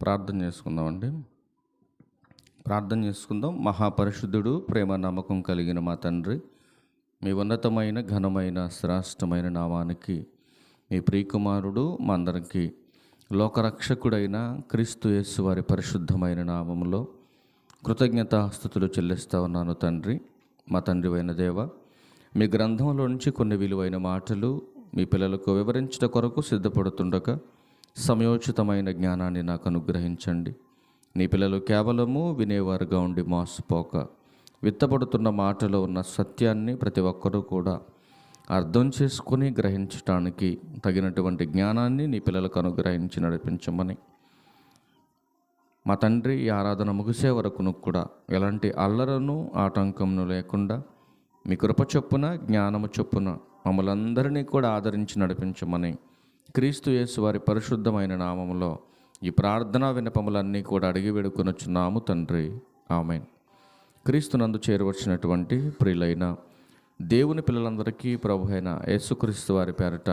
ప్రార్థన చేసుకుందామండి. ప్రార్థన చేసుకుందాం. మహాపరిశుద్ధుడు, ప్రేమ నమ్మకం కలిగిన మా తండ్రి, మీ ఉన్నతమైన ఘనమైన శ్రేష్టమైన నామానికి, మీ ప్రియకుమారుడు మా అందరికీ లోకరక్షకుడైన క్రీస్తు యేసు వారి పరిశుద్ధమైన నామములో కృతజ్ఞతాస్తుతులు చెల్లిస్తూ ఉన్నాను తండ్రి. మా తండ్రి అయిన దేవ, మీ గ్రంథంలో నుంచి కొన్ని విలువైన మాటలు మీ పిల్లలకు వివరించడం కొరకు సిద్ధపడుతుండగా సమయోచితమైన జ్ఞానాన్ని నాకు అనుగ్రహించండి. నీ పిల్లలు కేవలము వినేవారుగా ఉండి మోసపోక, విత్తపడుతున్న మాటలో ఉన్న సత్యాన్ని ప్రతి ఒక్కరూ కూడా అర్థం చేసుకుని గ్రహించటానికి తగినటువంటి జ్ఞానాన్ని నీ పిల్లలకు అనుగ్రహించి నడిపించమని, మా తండ్రి ఈ ఆరాధన ముగిసే వరకును కూడా ఎలాంటి అల్లరను ఆటంకమును లేకుండా మీ కృప చొప్పున జ్ఞానము చొప్పున మమ్మల్ని అందరినీ కూడా ఆదరించి నడిపించమని క్రీస్తు యేసు వారి పరిశుద్ధమైన నామములో ఈ ప్రార్థనా విన్నపములన్నీ కూడా అడిగి వేడుకొనుచున్నాము తండ్రి, ఆమేన్. క్రీస్తునందు చేరవచ్చినటువంటి ప్రియులైన దేవుని పిల్లలందరికీ ప్రభు అయిన యేసుక్రీస్తు వారి పేరట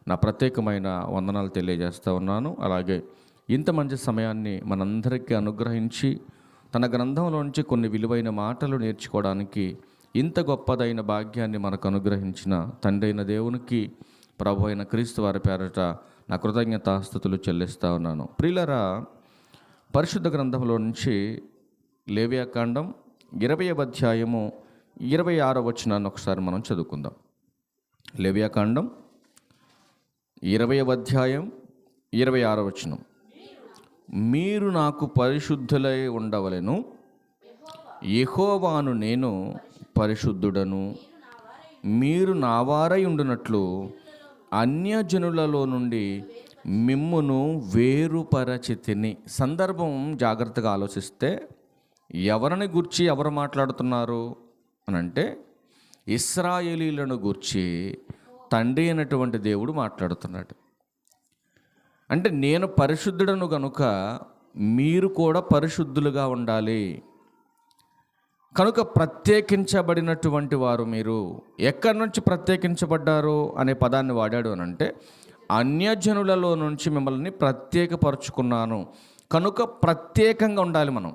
నా ప్రత్యేకమైన వందనాలు తెలియజేస్తూ ఉన్నాను. అలాగే ఇంత మంచి సమయాన్ని మనందరికీ అనుగ్రహించి తన గ్రంథంలోంచి కొన్ని విలువైన మాటలు నేర్చుకోవడానికి ఇంత గొప్పదైన భాగ్యాన్ని మనకు అనుగ్రహించిన తండ్రి అయిన దేవునికి ప్రభు అయిన క్రీస్తు వారి పేరట నా కృతజ్ఞతాస్తుతులు చెల్లిస్తూ ఉన్నాను. ప్రియులరా, పరిశుద్ధ గ్రంథంలో నుంచి లేవియాకాండం 20వ అధ్యాయము 26వ వచనాన్ని ఒకసారి మనం చదువుకుందాం. లేవియాకాండం 20వ అధ్యాయం 26వ వచనం. మీరు నాకు పరిశుద్ధులై ఉండవలెను, యెహోవాను నేను పరిశుద్ధుడను, మీరు నావారై ఉండునట్లు అన్యజనులలో నుండి మిమ్మును వేరుపరచితిని. సందర్భం జాగ్రత్తగా ఆలోచిస్తే ఎవరిని గూర్చి ఎవరు మాట్లాడుతున్నారు అని అంటే, ఇశ్రాయేలీలను గూర్చి తండ్రి అయినటువంటి దేవుడు మాట్లాడుతున్నాడు. అంటే నేను పరిశుద్ధుడను కనుక మీరు కూడా పరిశుద్ధులుగా ఉండాలి. కనుక ప్రత్యేకించబడినటువంటి వారు మీరు. ఎక్కడి నుంచి ప్రత్యేకించబడ్డారు అనే పదాన్ని వాడాడు అని అంటే, అన్యజనులలో నుంచి మిమ్మల్ని ప్రత్యేకపరుచుకున్నాను కనుక ప్రత్యేకంగా ఉండాలి మనం.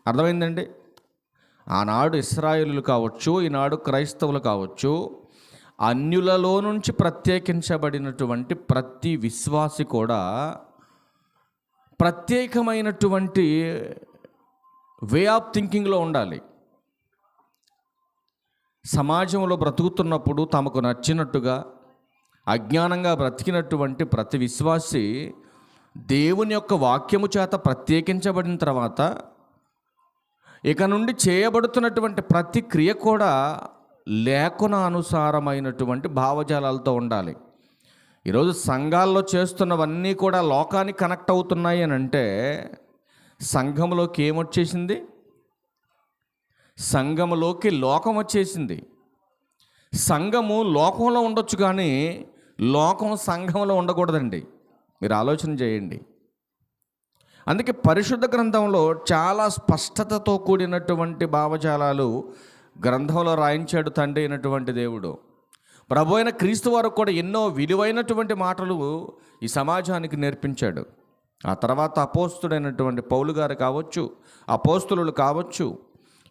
అర్థమైందండి? ఆనాడు ఇశ్రాయేలులు కావచ్చు, ఈనాడు క్రైస్తవులు కావచ్చు, అన్యులలో నుంచి ప్రత్యేకించబడినటువంటి ప్రతి విశ్వాసి కూడా ప్రత్యేకమైనటువంటి వే ఆఫ్ థింకింగ్లో ఉండాలి. సమాజంలో బ్రతుకుతున్నప్పుడు తమకు నచ్చినట్టుగా అజ్ఞానంగా బ్రతికినటువంటి ప్రతి విశ్వాసి దేవుని యొక్క వాక్యము చేత ప్రత్యేకించబడిన తర్వాత ఇక నుండి చేయబడుతున్నటువంటి ప్రతి క్రియ కూడా లేఖనానుసారమైనటువంటి భావజాలాలతో ఉండాలి. ఈరోజు సంఘాల్లో చేస్తున్నవన్నీ కూడా లోకానికి కనెక్ట్ అవుతున్నాయి అని అంటే, సంఘంలోకి ఏమొచ్చేసింది? సంఘములోకి లోకం వచ్చేసింది. సంఘము లోకంలో ఉండొచ్చు కానీ లోకం సంఘంలో ఉండకూడదండి. మీరు ఆలోచన చేయండి. అందుకే పరిశుద్ధ గ్రంథంలో చాలా స్పష్టతతో కూడినటువంటి భావజాలాలు గ్రంథంలో రాయించాడు తండ్రి అయినటువంటి దేవుడు. ప్రభు అయిన క్రీస్తు వారు కూడా ఎన్నో విలువైనటువంటి మాటలు ఈ సమాజానికి నేర్పించాడు. ఆ తర్వాత అపోస్తుడైనటువంటి పౌలు గారు కావచ్చు, అపోస్తులు కావచ్చు,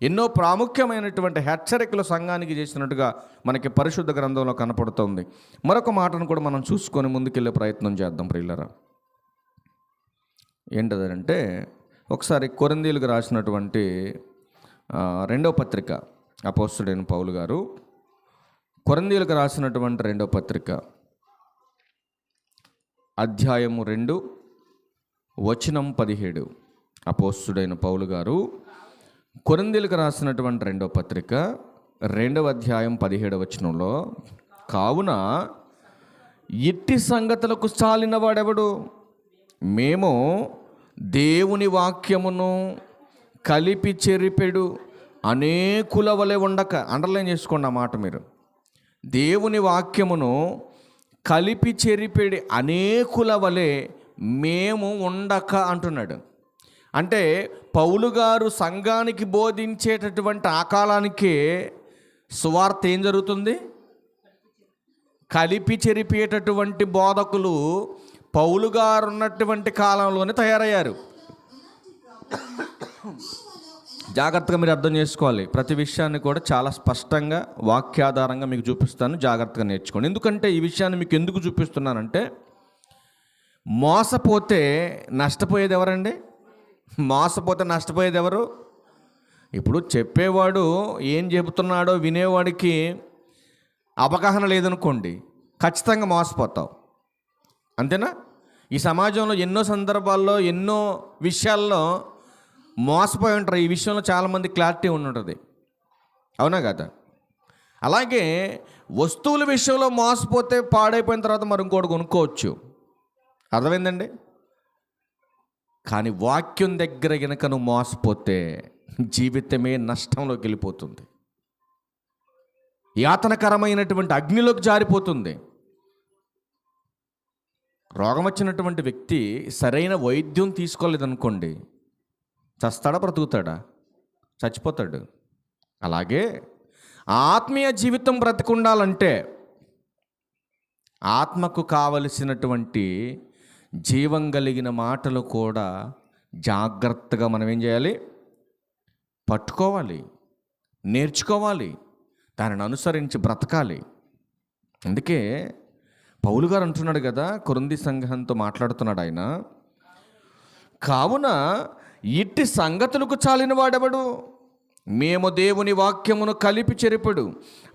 ఎన్నో ప్రాముఖ్యమైనటువంటి హెచ్చరికలు సంఘానికి చేసినట్టుగా మనకి పరిశుద్ధ గ్రంథంలో కనపడుతుంది. మరొక మాటను కూడా మనం చూసుకొని ముందుకెళ్ళే ప్రయత్నం చేద్దాం ప్రియులరా. ఏంటదంటే, ఒకసారి కొరింథీయులకు రాసినటువంటి 2వ పత్రిక, అపోస్తుడైన పౌలు గారు కొరింథీయులకు రాసినటువంటి 2వ పత్రిక అధ్యాయము 2 వచనం 17. అపోస్తుడైన పౌలు గారు కొరింథీయులకు రాసినటువంటి 2వ పత్రిక 2వ అధ్యాయం 17వ వచనంలో, కావున ఇట్టి సంగతులకు చాలిన వాడెవడు? మేము దేవుని వాక్యమును కలిపి చెరిపెడు అనేకుల వలె ఉండక. అండర్లైన్ చేసుకోండి ఆ మాట మీరు. దేవుని వాక్యమును కలిపి చెరిపెడి అనేకుల వలె మేము ఉండక అంటున్నాడు. అంటే పౌలు గారు సంఘానికి బోధించేటటువంటి ఆ కాలానికే సువార్త ఏం జరుగుతుంది? కలిపి చెరిపేటటువంటి బోధకులు పౌలు గారు ఉన్నటువంటి కాలంలోనే తయారయ్యారు. జాగ్రత్తగా మీరు అర్థం చేసుకోవాలి. ప్రతి విషయాన్ని కూడా చాలా స్పష్టంగా వాక్యాధారంగా మీకు చూపిస్తాను, జాగ్రత్తగా నేర్చుకోండి. ఎందుకంటే ఈ విషయాన్ని మీకు ఎందుకు చూపిస్తున్నానంటే, మోసపోతే నష్టపోయేది ఎవరండి? మోసపోతే నష్టపోయేది ఎవరు? ఇప్పుడు చెప్పేవాడు ఏం చెబుతున్నాడో వినేవాడికి అవగాహన లేదనుకోండి, ఖచ్చితంగా మోసపోతావు. అంతేనా? ఈ సమాజంలో ఎన్నో సందర్భాల్లో ఎన్నో విషయాల్లో మోసపోయి ఉంటారు. ఈ విషయంలో చాలామంది క్లారిటీ ఉంటుంది, అవునా కదా? అలాగే వస్తువుల విషయంలో మోసపోతే పాడైపోయిన తర్వాత మరి ఇంకోటి కొనుక్కోవచ్చు, అర్థమైందండి? కానీ వాక్యం దగ్గర గనక నువ్వు మోసపోతే జీవితమే నష్టంలోకి వెళ్ళిపోతుంది, యాతనకరమైనటువంటి అగ్నిలోకి జారిపోతుంది. రోగం వచ్చినటువంటి వ్యక్తి సరైన వైద్యం తీసుకోలేదనుకోండి, చస్తాడా బ్రతుకుతాడా? చచ్చిపోతాడు. అలాగే ఆత్మీయ జీవితం బ్రతికుండాలంటే ఆత్మకు కావలసినటువంటి జీవం కలిగిన మాటలు కూడా జాగ్రత్తగా మనం ఏం చేయాలి? పట్టుకోవాలి, నేర్చుకోవాలి, దానిని అనుసరించి బ్రతకాలి. అందుకే పౌలు గారు అంటున్నాడు కదా, కొరింథీ సంఘంతో మాట్లాడుతున్నాడు ఆయన, కావున ఇట్టి సంగతులకు చాలిన వాడెవడు? మేము దేవుని వాక్యమును కలిపి చెరిపడు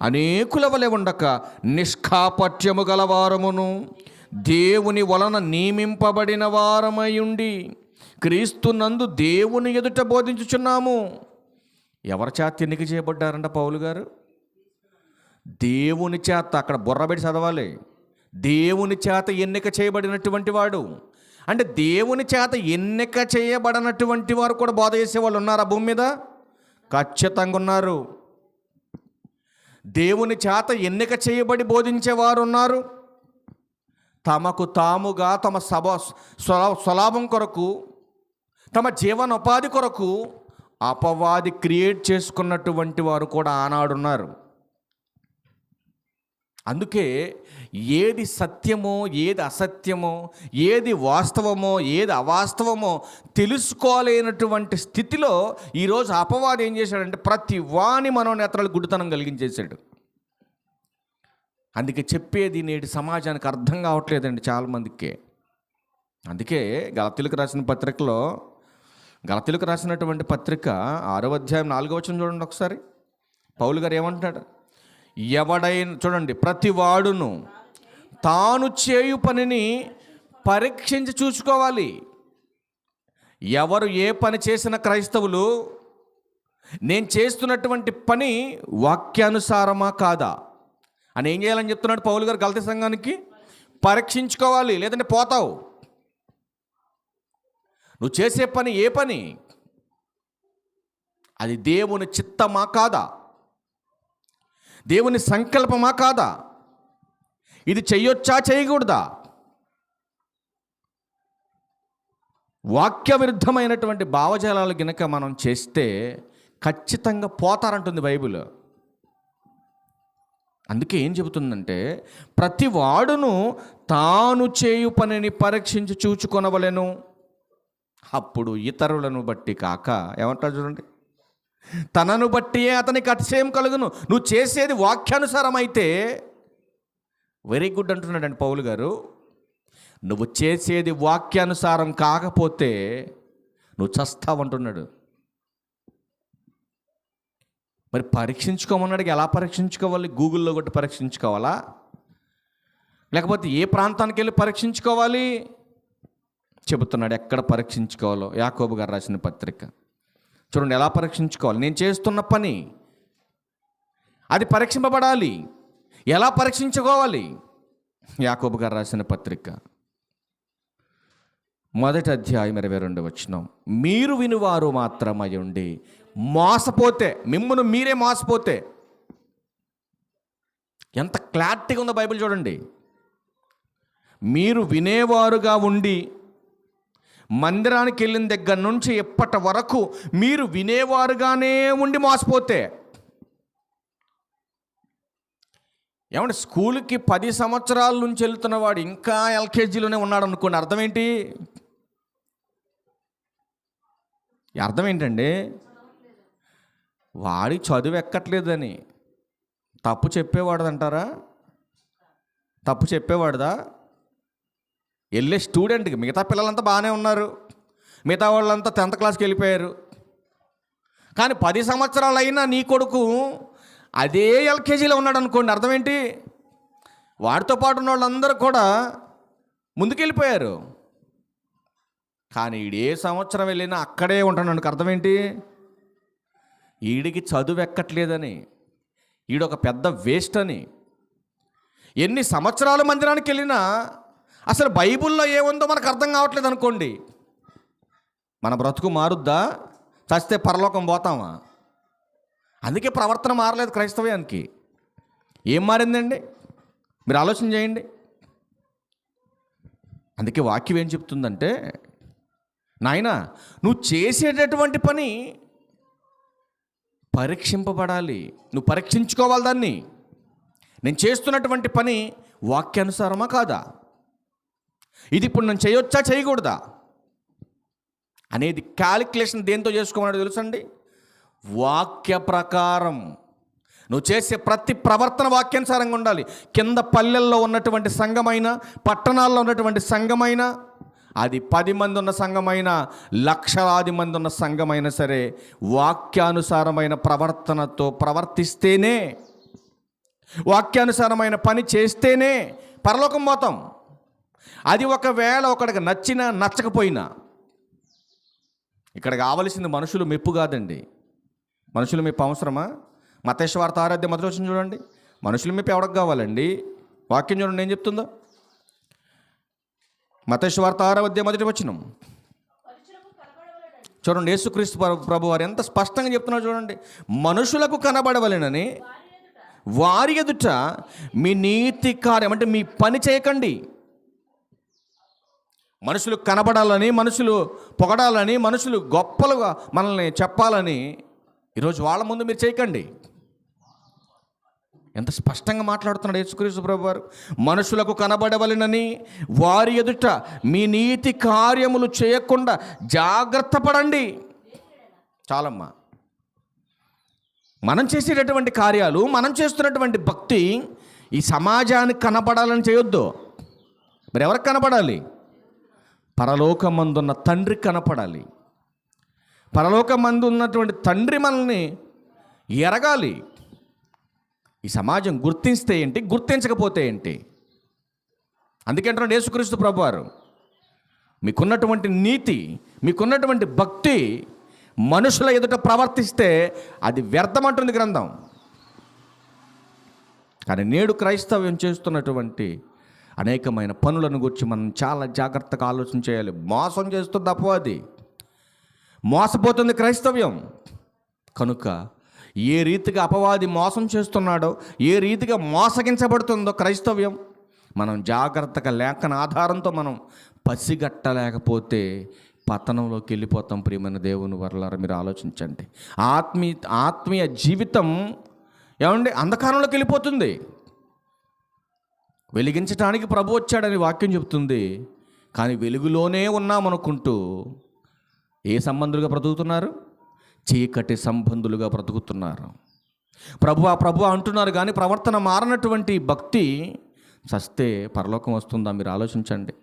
అనేకుల వలె ఉండక నిష్కాపట్యము గలవారమును దేవుని వలన నియమింపబడిన వారమై ఉండి క్రీస్తునందు దేవుని ఎదుట బోధించుచున్నాము. ఎవరి చేత ఎన్నిక చేయబడ్డారంట పౌలు గారు? దేవుని చేత. అక్కడ బుర్రబెట్టి చదవాలి. దేవుని చేత ఎన్నిక చేయబడినటువంటి వాడు అంటే దేవుని చేత ఎన్నిక చేయబడినటువంటి వారు కూడా బోధ చేసేవాళ్ళు ఉన్నారా భూమి మీద? ఖచ్చితంగా ఉన్నారు. దేవుని చేత ఎన్నిక చేయబడి బోధించేవారు ఉన్నారు. తమకు తాముగా తమ స్వలాభం కొరకు, తమ జీవనోపాధి కొరకు అపవాది క్రియేట్ చేసుకున్నటువంటి వారు కూడా ఆనాడున్నారు. అందుకే ఏది సత్యమో, ఏది అసత్యమో, ఏది వాస్తవమో, ఏది అవాస్తవమో తెలుసుకోలేనటువంటి స్థితిలో ఈరోజు అపవాది ఏం చేశాడంటే ప్రతి వాని మనోనేత్రాలు గుడ్డితనం కలిగించేశాడు. అందుకే చెప్పేది నేటి సమాజానికి అర్థం కావట్లేదండి చాలామందికి. అందుకే గలతీయులకు రాసినటువంటి పత్రిక 6వ అధ్యాయం 4వ వచనం చూడండి ఒకసారి. పౌలు గారు ఏమంటాడు? ఎవడైనా చూడండి, ప్రతి వాడును తాను చేయు పనిని పరీక్షించి చూసుకోవాలి. ఎవరు ఏ పని చేసిన క్రైస్తవులు నేను చేస్తున్నటువంటి పని వాక్యానుసారమా కాదా అని ఏం చేయాలని చెప్తున్నాడు పౌలు గారు గలతీ సంఘానికి? పరీక్షించుకోవాలి, లేదంటే పోతావు. నువ్వు చేసే పని ఏ పని, అది దేవుని చిత్తమా కాదా, దేవుని సంకల్పమా కాదా, ఇది చెయ్యొచ్చా చేయకూడదా? వాక్య విరుద్ధమైనటువంటి భావజాలాలు గనక మనం చేస్తే ఖచ్చితంగా పోతారంటుంది బైబిల్. అందుకే ఏం చెబుతుందంటే ప్రతి వాడును తాను చేయు పనిని పరీక్షించి చూచుకొనవలెను, అప్పుడు ఇతరులను బట్టి కాక, ఏమంటారు చూడండి, తనను బట్టియే అతనికి అతిశయం కలుగును. నువ్వు చేసేది వాక్యానుసారం అయితే వెరీ గుడ్ అంటున్నాడండి పౌలు గారు. నువ్వు చేసేది వాక్యానుసారం కాకపోతే నువ్వు చస్తావంటున్నాడు. మరి పరీక్షించుకోమన్నాడు. ఎలా పరీక్షించుకోవాలి? గూగుల్లో కొట్టి పరీక్షించుకోవాలా? లేకపోతే ఏ ప్రాంతానికి వెళ్ళి పరీక్షించుకోవాలి? చెబుతున్నాడు ఎక్కడ పరీక్షించుకోవాలో. యాకోబు గారు రాసిన పత్రిక చూడండి, ఎలా పరీక్షించుకోవాలి. నేను చేస్తున్న పని అది పరీక్షింపబడాలి. ఎలా పరీక్షించుకోవాలి? యాకోబు గారు రాసిన పత్రిక 1వ అధ్యాయం 22వ వచనం, మీరు వినువారు మాత్రమై ఉండి మోసపోతే, మిమ్మును మీరే మోసపోతే. ఎంత క్లారిటీగా ఉందో బైబిల్ చూడండి. మీరు వినేవారుగా ఉండి మందిరానికి వెళ్ళిన దగ్గర నుంచి ఎప్పటి వరకు మీరు వినేవారుగానే ఉండి మోసపోతే. ఏమంటే స్కూల్కి 10 సంవత్సరాల నుంచి వెళ్తున్నవాడు ఇంకా ఎల్కేజీలోనే ఉన్నాడు అనుకోండి, అర్థం ఏంటి? అర్థం ఏంటండి? వాడి చదువు ఎక్కట్లేదని తప్పు చెప్పేవాడదంటారా? తప్పు చెప్పేవాడుదా? వెళ్ళే స్టూడెంట్కి మిగతా పిల్లలంతా బాగానే ఉన్నారు, మిగతా వాళ్ళంతా 10th క్లాస్కి వెళ్ళిపోయారు. కానీ 10 సంవత్సరాలు అయినా నీ కొడుకు అదే ఎల్కేజీలో ఉన్నాడు అనుకోండి, అర్థం ఏంటి? వాడితో పాటు ఉన్న వాళ్ళందరూ కూడా ముందుకెళ్ళిపోయారు. కానీ ఈడే సంవత్సరం వెళ్ళినా అక్కడే ఉంటాడు, అర్థం ఏంటి? ఈడికి చదువు ఎక్కట్లేదని, ఈడొక పెద్ద వేస్ట్ అని. ఎన్ని సంవత్సరాలు మందిరానికి వెళ్ళినా అసలు బైబిల్లో ఏముందో మనకు అర్థం కావట్లేదు అనుకోండి, మన బ్రతుకు మారుద్దా? చస్తే పరలోకం పోతామా? అందుకే ప్రవర్తన మారలేదు క్రైస్తవ్యానికి. ఏం మారిందండి? మీరు ఆలోచన చేయండి. అందుకే వాక్యం ఏం చెప్తుందంటే, నాయనా నువ్వు చేసేటటువంటి పని పరీక్షింపబడాలి, నువ్వు పరీక్షించుకోవాలి దాన్ని. నేను చేస్తున్నటువంటి పని వాక్యానుసారమా కాదా, ఇది ఇప్పుడు నేను చేయొచ్చా చేయకూడదా అనేది క్యాలిక్యులేషన్ దేంతో చేసుకోమన్నాడు తెలుసండి? వాక్య ప్రకారం. నువ్వు చేసే ప్రతి ప్రవర్తన వాక్యానుసారంగా ఉండాలి. కింద పల్లెల్లో ఉన్నటువంటి సంఘమైన, పట్టణాల్లో ఉన్నటువంటి సంఘమైన, అది 10 మంది ఉన్న సంఘమైనా, లక్షలాది మంది ఉన్న సంఘమైనా సరే, వాక్యానుసారమైన ప్రవర్తనతో ప్రవర్తిస్తేనే, వాక్యానుసారమైన పని చేస్తేనే పరలోకం పోతాం. అది ఒకవేళ ఒకడికి నచ్చినా నచ్చకపోయినా, ఇక్కడ కావలసింది మనుషులు మెప్పు కాదండి. మనుషులు మెప్పు అవసరమా? మత్తయి వార్త 6:1 చూడండి. మనుషులు మెప్పు ఎవరికి కావాలండి? వాక్యం చూడండి ఏం చెప్తుందో. మత్తయి వార్త 6:1 చూడండి. యేసుక్రీస్తు ప్రభు వారు ఎంత స్పష్టంగా చెప్తున్నారు చూడండి. మనుషులకు కనబడవలెనని వారి ఎదుట మీ నీతి కార్యం, అంటే మీ పని చేయకండి. మనుషులు కనబడాలని, మనుషులు పొగడాలని, మనుషులు గొప్పలుగా మనల్ని చెప్పాలని ఈరోజు వాళ్ళ ముందు మీరు చేయకండి. ఎంత స్పష్టంగా మాట్లాడుతున్నాడు యేసుక్రీస్తు ప్రభు వారు. మనుషులకు కనబడవలెనని వారి ఎదుట మీ నీతి కార్యములు చేయకుండా జాగ్రత్త పడండి. చాలమ్మా. మనం చేసేటటువంటి కార్యాలు, మనం చేస్తున్నటువంటి భక్తి ఈ సమాజానికి కనబడాలని చేయొద్దు. మరి ఎవరికి కనపడాలి? పరలోకమందున్న తండ్రి కనపడాలి. పరలోకమందు ఉన్నటువంటి తండ్రి మనల్ని ఎరగాలి. ఈ సమాజం గుర్తిస్తే ఏంటి, గుర్తించకపోతే ఏంటి? అందుకంటే యేసుక్రీస్తు ప్రభువారు, మీకున్నటువంటి నీతి, మీకున్నటువంటి భక్తి మనుషుల ఎదుట ప్రవర్తిస్తే అది వ్యర్థమంటుంది గ్రంథం. కానీ నేడు క్రైస్తవ్యం చేస్తున్నటువంటి అనేకమైన పనులను గురించి మనం చాలా జాగ్రత్తగా ఆలోచన చేయాలి. మోసం చేస్తుంది అపవాది, మోసపోతుంది క్రైస్తవ్యం. కనుక ఏ రీతిగా అపవాది మోసం చేస్తున్నాడో, ఏ రీతిగా మోసగించబడుతుందో క్రైస్తవ్యం, మనం జాగ్రత్తగా లేఖన ఆధారంతో మనం పసిగట్టలేకపోతే పతనంలోకి వెళ్ళిపోతాం. ప్రియమైన దేవుని వర్లారా, మీరు ఆలోచించండి. ఆత్మీయ జీవితం ఏమండి అంధకారంలోకి వెళ్ళిపోతుంది. వెలిగించడానికి ప్రభు వచ్చాడని వాక్యం చెప్తుంది. కానీ వెలుగులోనే ఉన్నామనుకుంటూ ఏ సంబంధులుగా బ్రతుకుతున్నారు? చీకటి సంబంధులుగా బ్రతుకుతున్నారు. ప్రభు అంటున్నారు, కానీ ప్రవర్తన మారనటువంటి భక్తి చస్తే పరలోకం వస్తుందా? మీరు ఆలోచించండి.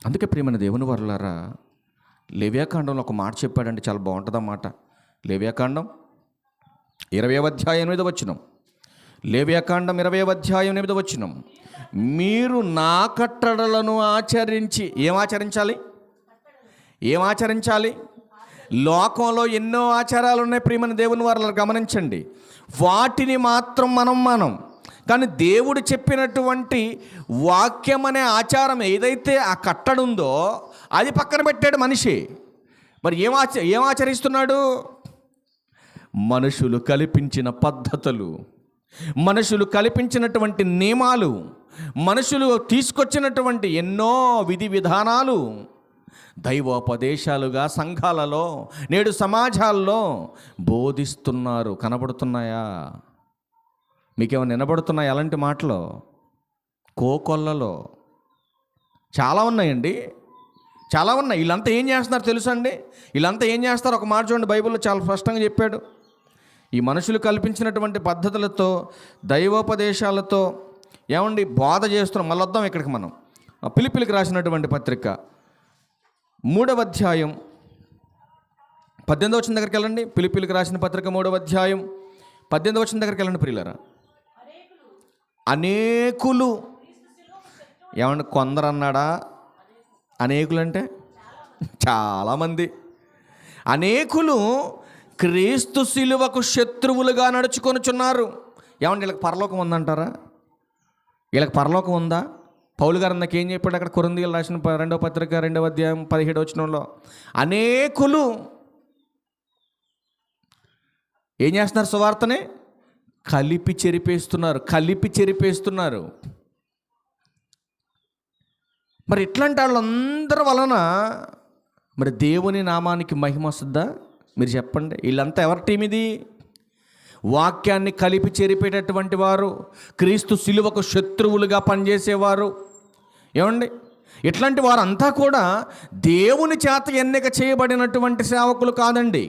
అందుకే ప్రియమైన దేవుని వర్లారా, లేవ్యాకాండంలో ఒక మాట చెప్పాడంటే చాలా బాగుంటుంది అన్నమాట. లేవ్యాకాండం 20:8 లేవ్యాకాండం 20:8 మీరు నా కట్టడలను ఆచరించి ఏం ఆచరించాలి? లోకంలో ఎన్నో ఆచారాలు ఉన్నాయి ప్రియమైన దేవుని వారు గమనించండి. వాటిని మాత్రం మనం కానీ దేవుడు చెప్పినటువంటి వాక్యం అనే ఆచారం ఏదైతే ఆ కట్టడుందో అది పక్కన పెట్టాడు మనిషి. మరి ఏం ఆచరిస్తున్నాడు? మనుషులు కల్పించిన పద్ధతులు, మనుషులు కల్పించినటువంటి నియమాలు, మనుషులు తీసుకొచ్చినటువంటి ఎన్నో విధి విధానాలు దైవోపదేశాలుగా సంఘాలలో నేడు సమాజాల్లో బోధిస్తున్నారు. కనబడుతున్నాయా? మీకేమైనా వినబడుతున్నాయి అలాంటి మాటలు? కోకొల్లలో చాలా ఉన్నాయండి. చాలా ఉన్నాయి. వీళ్ళంతా ఏం చేస్తున్నారు తెలుసా అండి? వీళ్ళంతా ఏం చేస్తారు? ఒక మాట చూడండి, బైబిల్లో చాలా స్పష్టంగా చెప్పాడు. ఈ మనుషులు కల్పించినటువంటి పద్ధతులతో, దైవోపదేశాలతో ఏమండి బోధ చేస్తున్నాం. మళ్ళీ వద్దాం ఇక్కడికి మనం. ఫిలిప్పీలకు రాసినటువంటి పత్రిక 3వ అధ్యాయం 18వ వచనం దగ్గరికి వెళ్ళండి. ఫిలిప్పీలకు రాసిన పత్రిక 3వ అధ్యాయం 18వ వచనం దగ్గరికి వెళ్ళండి ప్రియులారా. అనేకులు, ఏమండి కొందరు అన్నాడా? అనేకులు అంటే చాలామంది. అనేకులు క్రీస్తు శిలువకు శత్రువులుగా నడుచుకొనుచున్నారు. ఏమండి వీళ్ళకి పరలోకం ఉందంటారా? వీళ్ళకి పరలోకం ఉందా? పౌలు గారు నాకు ఏం చెప్పాడు అక్కడ కొరింథీయులకు రాసిన 2వ పత్రిక 2వ అధ్యాయం 17వ వచనంలో? అనేకులు ఏం చేస్తున్నారు? సువార్తనే కలిపి చెరిపేస్తున్నారు. మరి ఇట్లాంటి వాళ్ళందరి వలన మరి దేవుని నామానికి మహిమ వస్తుందా? మీరు చెప్పండి. వీళ్ళంతా ఎవరి టీం ఇది? వాక్యాన్ని కలిపి చెరిపేటటువంటి వారు, క్రీస్తు శిలువకు శత్రువులుగా పనిచేసేవారు. ఏమండి ఇట్లాంటి వారంతా కూడా దేవుని చేత ఎన్నిక చేయబడినటువంటి సేవకులు కాదండి.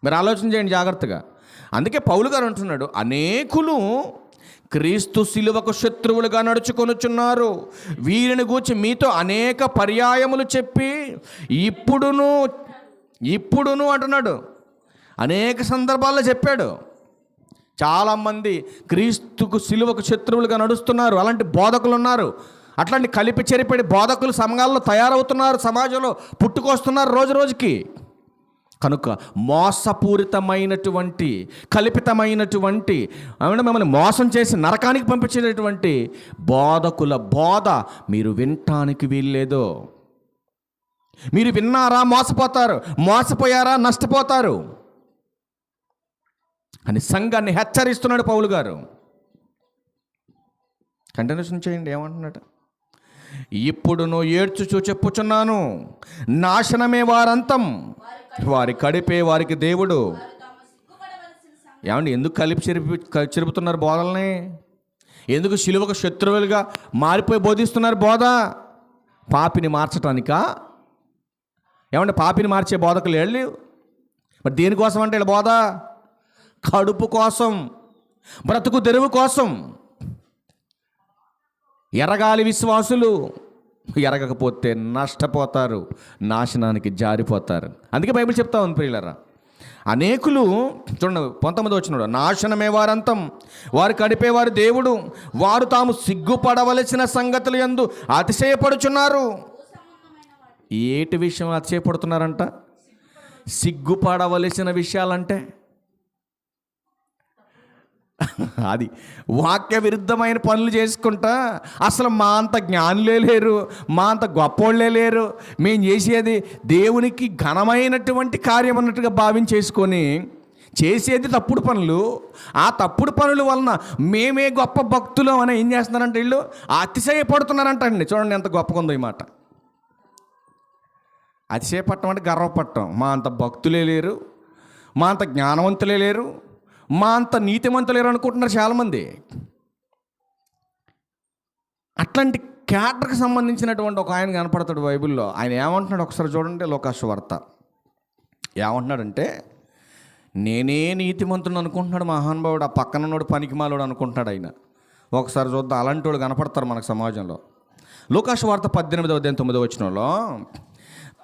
మీరు ఆలోచన చేయండి జాగ్రత్తగా. అందుకే పౌలు గారు అంటున్నాడు, అనేకులు క్రీస్తు శిలువకు శత్రువులుగా నడుచుకొనుచున్నారు. వీరిని గూర్చి మీతో అనేక పర్యాయములు చెప్పి ఇప్పుడును అంటున్నాడు. అనేక సందర్భాల్లో చెప్పాడు. చాలామంది క్రీస్తుకు శిలువకు శత్రువులుగా నడుస్తున్నారు. అలాంటి బోధకులు ఉన్నారు. అట్లాంటి కలిపి చెరిపడి బోధకులు సంఘాల్లో తయారవుతున్నారు, సమాజంలో పుట్టుకొస్తున్నారు రోజు రోజుకి. కనుక మోసపూరితమైనటువంటి, కల్పితమైనటువంటి, మిమ్మల్ని మోసం చేసి నరకానికి పంపించేటటువంటి బోధకుల బోధ మీరు వినటానికి వీల్లేదు. మీరు విన్నారా మోసపోతారు, మోసపోయారా నష్టపోతారు అని సంఘాన్ని హెచ్చరిస్తున్నాడు పౌలు గారు. కంటిన్యూషన్ చేయండి. ఏమంటున్నాడు? ఇప్పుడును ఏడ్చుచూ చెప్పుచున్నాను, నాశనమే వారంతం, వారి కడిపే వారికి దేవుడు. ఏమండి ఎందుకు కలిపి చెరుపుతున్నారు బోధల్ని? ఎందుకు శిలువకు శత్రువులుగా మారిపోయి బోధిస్తున్నారు బోధ? పాపిని మార్చటానికా? ఏమంటే పాపిని మార్చే బోధకులు వెళ్ళి మరి దేనికోసం అంటే వీళ్ళ బోధ? కడుపు కోసం, బ్రతుకు తెరువు కోసం. ఎరగాలి విశ్వాసులు, ఎరగకపోతే నష్టపోతారు, నాశనానికి జారిపోతారు. అందుకే బైబిల్ చెప్తా ఉంది ప్రియులారా, అనేకులు చూడండి 19వ వచనంలో, నాశనమే వారంతం, వారు కడిపేవారు దేవుడు, వారు తాము సిగ్గుపడవలసిన సంగతులు యందు అతిశయపడుచున్నారు. ఏటి విషయం అతిశయపడుతున్నారంట? సిగ్గుపడవలసిన విషయాలంటే అది వాక్య విరుద్ధమైన పనులు చేసుకుంటా, అసలు మా అంత జ్ఞానులే లేరు, మా అంత గొప్పోళ్ళే లేరు, మేము చేసేది దేవునికి ఘనమైనటువంటి కార్యం అన్నట్టుగా భావించేసుకొని చేసేది తప్పుడు పనులు. ఆ తప్పుడు పనుల వలన మేమే గొప్ప భక్తులు అని ఏం చేస్తున్నారంటే వీళ్ళు అతిశయపడుతున్నారంట అండి. చూడండి ఎంత గొప్పగా ఉందో ఈ మాట. అతిశయపడటం అంటే గర్వపడటం. మా అంత భక్తులే లేరు, మా అంత జ్ఞానవంతులే లేరు, మా అంత నీతిమంతులు లేరు అనుకుంటున్నారు చాలామంది. అట్లాంటి క్యారెక్టర్కి సంబంధించినటువంటి ఒక ఆయన కనపడతాడు బైబిల్లో. ఆయన ఏమంటున్నాడు ఒకసారి చూడండి. లోకాసు వార్త ఏమంటున్నాడంటే, నేనే నీతిమంతుడు అనుకుంటున్నాడు మహానుభావుడు, ఆ పక్కనోడు పనికిమాలోడు అనుకుంటున్నాడు ఆయన. ఒకసారి చూద్దాం, అలాంటి వాడు కనపడతారు మనకు సమాజంలో. లోకాసు వార్త 18వ అధ్యాయం 9వ వచనంలో,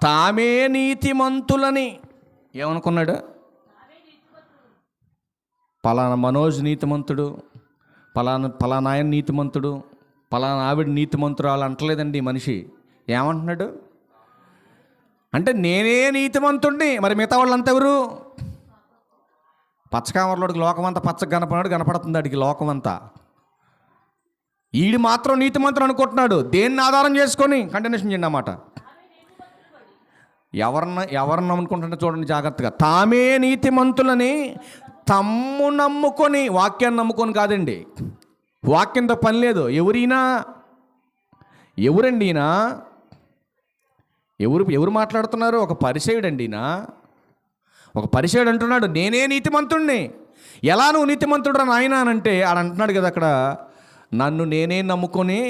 తామే నీతిమంతులని ఏమనుకున్నాడు? పలానా మనోజ్ నీతిమంతుడు, పలానా ఆయన నీతిమంతుడు, పలానా ఆవిడ నీతిమంతురాలు అంటలేదండి మనిషి. ఏమంటున్నాడు అంటే, నేనే నీతిమంతుడిని, మరి మిగతా వాళ్ళంతా ఎవరు? పచ్చకామర్లోడికి లోకమంతా పచ్చగా కనపడుతుంది అడిగి లోకమంతా. ఈడు మాత్రం నీతిమంతుడు అనుకుంటున్నాడు. దేన్ని ఆధారం చేసుకొని? కంటిన్యూషన్ చేయండి అన్నమాట. ఎవరిని నమ్ముకుంటుంటే చూడండి జాగ్రత్తగా. తామే నీతిమంతులని తమ్ము నమ్ముకొని, వాక్యాన్ని నమ్ముకొని కాదండి, వాక్యంతో పని లేదు. ఎవరండి ఈయన? ఎవరు మాట్లాడుతున్నారు? ఒక పరిసయ్యుడండి ఈయన. ఒక పరిసయ్యుడు అంటున్నాడు, నేనే నీతిమంతుడిని. ఎలా నువ్వు నీతిమంతుడు నాయన అని అంటే, ఆడ అంటున్నాడు కదా అక్కడ, నన్ను నేనే నమ్ముకొని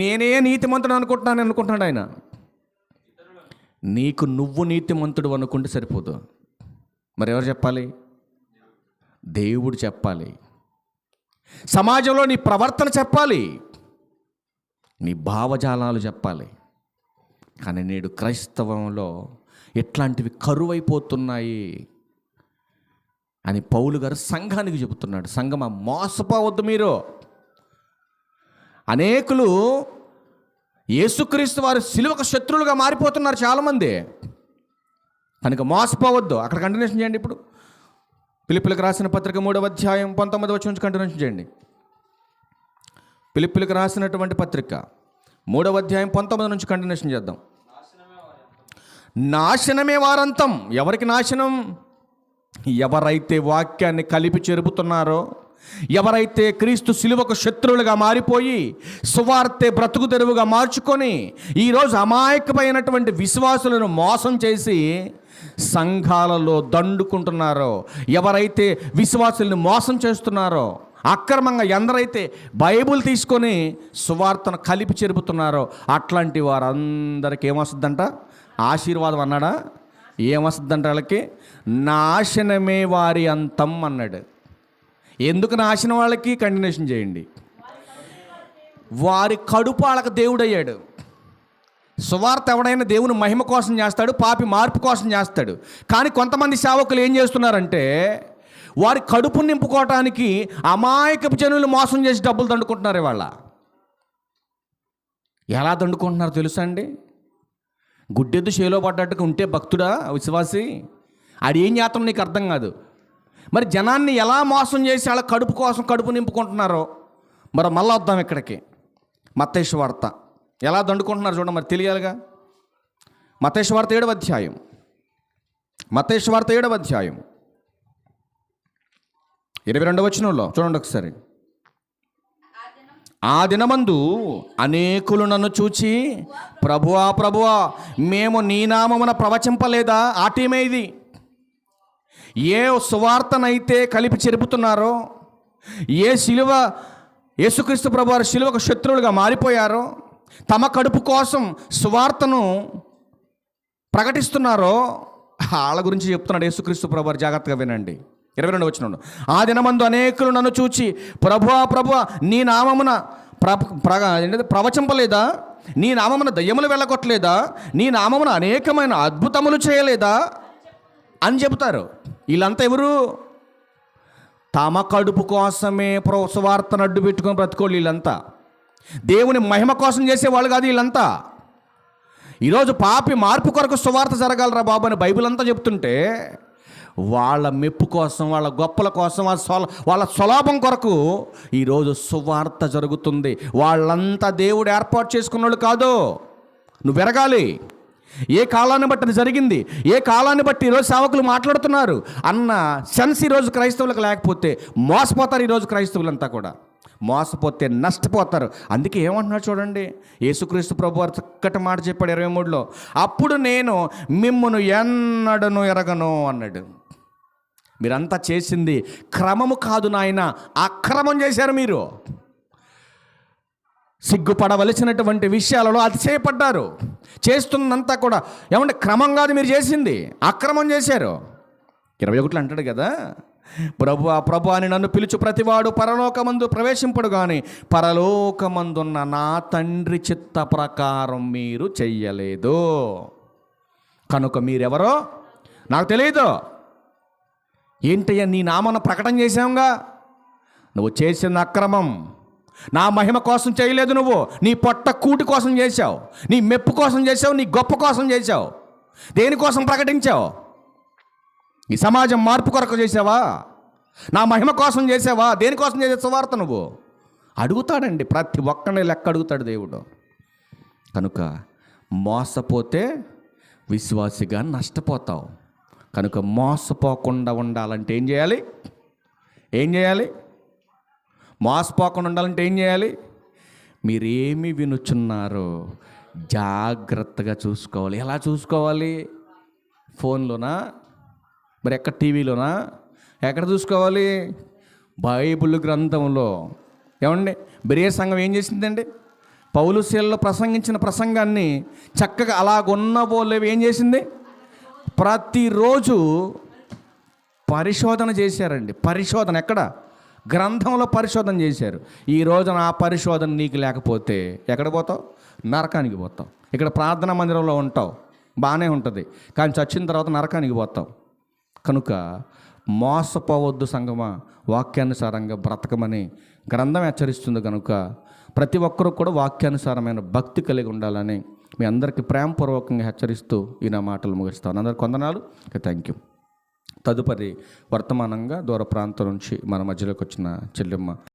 నేనే నీతిమంతుడు అనుకుంటున్నాను ఆయన. నీకు నువ్వు నీతిమంతుడు అనుకుంటే సరిపోదు. మరి ఎవరు చెప్పాలి? దేవుడు చెప్పాలి. సమాజంలో నీ ప్రవర్తన చెప్పాలి, నీ భావజాలాలు చెప్పాలి. కానీ నేడు క్రైస్తవంలో ఎట్లాంటివి కరువైపోతున్నాయి అని పౌలు గారు సంఘానికి చెబుతున్నాడు. సంఘమా, మోసపోవద్దు మీరు. అనేకులు యేసుక్రీస్తు వారు సిలువకు శత్రువులుగా మారిపోతున్నారు చాలామంది. కనుక మోసపోవద్దు. అక్కడ కంటిన్యూషన్ చేయండి. ఇప్పుడు ఫిలిప్పీయులకు రాసిన పత్రిక 3వ అధ్యాయం 19వ వచనం నుంచి కంటిన్యూషన్ చేయండి. ఫిలిప్పీయులకు రాసినటువంటి పత్రిక 3వ అధ్యాయం 19 నుంచి కంటిన్యూషన్ చేద్దాం. నాశనమే వారంతం. ఎవరికి నాశనం? ఎవరైతే వాక్యాన్ని కలిపి చెరుపుతున్నారో, ఎవరైతే క్రీస్తు సిలువకు శత్రువులుగా మారిపోయి సువార్తె బ్రతుకు తెరువుగా మార్చుకొని ఈరోజు అమాయకమైనటువంటి విశ్వాసులను మోసం చేసి సంఘాలలో దండుకుంటున్నారో, ఎవరైతే విశ్వాసులను మోసం చేస్తున్నారో, అక్రమంగా ఎందరైతే బైబుల్ తీసుకొని సువార్తను కలిపి చెరుపుతున్నారో అట్లాంటి వారందరికీ ఏమొస్తుందంట? ఆశీర్వాదం అన్నాడా? ఏమొస్తుందంట? వాళ్ళకి నాశనమే వారి అంతం అన్నాడు. ఎందుకు నాశనం? వాళ్ళకి కంటిన్యూషన్ చేయండి. వారి కడుపు వాళ్ళకి దేవుడయ్యాడు. సువార్త ఎవడైనా దేవుని మహిమ కోసం చేస్తాడు, పాపి మార్పు కోసం చేస్తాడు. కానీ కొంతమంది సేవకులు ఏం చేస్తున్నారంటే వారి కడుపు నింపుకోవటానికి అమాయకపు జనులు మోసం చేసి డబ్బులు దండుకుంటున్నారు. ఇవాళ ఎలా దండుకుంటున్నారు తెలుసా అండి? గుడ్డెద్దు చేలో పడ్డట్టుగా ఉంటే భక్తుడా, విశ్వాసి, అది ఏం చేస్తాం నీకు అర్థం కాదు. మరి జనాన్ని ఎలా మోసం చేసి వాళ్ళ కడుపు కోసం కడుపు నింపుకుంటున్నారో మరి మళ్ళీ వద్దాం ఇక్కడికి. మత్తయి సువార్త ఎలా దండుకుంటున్నారు చూడండి, మరి తెలియాలిగా. మత్తయి సువార్త 7వ అధ్యాయం, మత్తయి సువార్త 7వ అధ్యాయం 22వ వచనంలో చూడండి ఒకసారి. ఆ దినమందు అనేకులు నన్ను చూచి, ప్రభువా ప్రభువా, మేము నీ నామమున ప్రవచింపలేదా? ఆ టీమే ఇది. ఏ సువార్తనైతే కలిపి చెరుపుతున్నారో, ఏ శిలువ యేసుక్రీస్తు ప్రభువారు శిలువకు శత్రువులుగా మారిపోయారో, తమ కడుపు కోసం సువార్తను ప్రకటిస్తున్నారో వాళ్ళ గురించి చెప్తున్నాడు యేసుక్రీస్తు ప్రభువారు. జాగ్రత్తగా వినండి. 22వ వచనం. ఆ దినమందు అనేకులు నన్ను చూచి, ప్రభువా ప్రభువా, నీ నామమున ప్రవచింపలేదా? నీ నామమున దయ్యములు వెళ్ళగొట్టలేదా? నీ నామమున అనేకమైన అద్భుతములు చేయలేదా అని చెబుతారు. వీళ్ళంతా ఎవరు? తమ కడుపు కోసమే సువార్తను అడ్డు పెట్టుకొని బ్రతుకోళ్ళు వీళ్ళంతా. దేవుని మహిమ కోసం చేసేవాళ్ళు కాదు వీళ్ళంతా. ఈరోజు పాపి మార్పు కొరకు సువార్త జరగాలరా బాబు అని బైబిల్ అంతా చెప్తుంటే వాళ్ళ మెప్పు కోసం, వాళ్ళ గొప్పల కోసం, వాళ్ళ స్వలాభం కొరకు ఈరోజు సువార్త జరుగుతుంది. వాళ్ళంతా దేవుడు ఏర్పాటు చేసుకున్న వాళ్ళు కాదు. నువ్వు ఎరగాలి. ఏ కాలాన్ని బట్టి అది జరిగింది, ఏ కాలాన్ని బట్టి ఈరోజు సేవకులు మాట్లాడుతున్నారు అన్న సెన్స్ ఈరోజు క్రైస్తవులకు లేకపోతే మోసపోతారు. ఈరోజు క్రైస్తవులంతా కూడా మోసపోతే నష్టపోతారు. అందుకే ఏమంటున్నాడు చూడండి, యేసుక్రీస్తు ప్రభువారు చక్కటి మాట చెప్పాడు 23లో. అప్పుడు నేను మిమ్మును ఎన్నడను ఎరగను అన్నాడు. మీరంతా చేసింది క్రమము కాదు నాయన, అక్రమం చేశారు. మీరు సిగ్గుపడవలసినటువంటి విషయాలలో అతిశయపడ్డారు. చేస్తున్నంతా కూడా ఏమంటే క్రమం కాదు మీరు చేసింది, అక్రమం చేశారు. 21లో అంటాడు కదా, ప్రభువా ప్రభువా అని నన్ను పిలుచు ప్రతివాడు పరలోకమందు ప్రవేశింపడు కానీ పరలోకమందున్న నా తండ్రి చిత్త ప్రకారం మీరు చెయ్యలేదు. కనుక మీరెవరో నాకు తెలియదు. ఏంటయ్యా, నీ నామన ప్రకటన చేశావుగా, నువ్వు చేసిన అక్రమం నా మహిమ కోసం చేయలేదు. నువ్వు నీ పొట్ట కూటి కోసం చేశావు, నీ మెప్పు కోసం చేశావు, నీ గొప్ప కోసం చేశావు. దేనికోసం ప్రకటించావు? ఈ సమాజం మార్పు కొరకు చేసావా? నా మహిమ కోసం చేసావా? దేనికోసం చేసే సువార్త నువ్వు? అడుగుతాడండి, ప్రతి ఒక్కరిని లెక్క అడుగుతాడు దేవుడు. కనుక మోసపోతే విశ్వాసిగా నష్టపోతావు. కనుక మోసపోకుండా ఉండాలంటే ఏం చేయాలి? ఏం చేయాలి? మోసపోకుండా ఉండాలంటే ఏం చేయాలి? మీరేమి వినుచున్నారో జాగ్రత్తగా చూసుకోవాలి. ఎలా చూసుకోవాలి? ఫోన్లోనా? మరి ఎక్కడ? టీవీలోనా? ఎక్కడ చూసుకోవాలి? బైబిల్ గ్రంథంలో. ఏమండి, బెరియా సంఘం ఏం చేసిందండి? పౌలు శీలలో ప్రసంగించిన ప్రసంగాన్ని చక్కగా అలాగున్నబోలేవి ఏం చేసింది? ప్రతిరోజు పరిశోధన చేశారండి. పరిశోధన ఎక్కడ? గ్రంథంలో పరిశోధన చేశారు. ఈ రోజున ఆ పరిశోధన నీకు లేకపోతే ఎక్కడ పోతావు? నరకానికి పోతావు. ఇక్కడ ప్రార్థనా మందిరంలో ఉంటావు, బాగానే ఉంటుంది, కానీ చచ్చిన తర్వాత నరకానికి పోతావు. కనుక మోసపోవద్దు సంగమా, వాక్యానుసారంగా బ్రతకమని గ్రంథం హెచ్చరిస్తుంది. కనుక ప్రతి ఒక్కరూ కూడా వాక్యానుసారమైన భక్తి కలిగి ఉండాలని మీ అందరికీ ప్రేమపూర్వకంగా హెచ్చరిస్తూ ఈ నా మాటలు ముగిస్తాను. అందరికి వందనాలు. Thank you. తదుపరి వర్తమానంగా దూర ప్రాంతం నుంచి మన మధ్యలోకి వచ్చిన చెల్లెమ్మ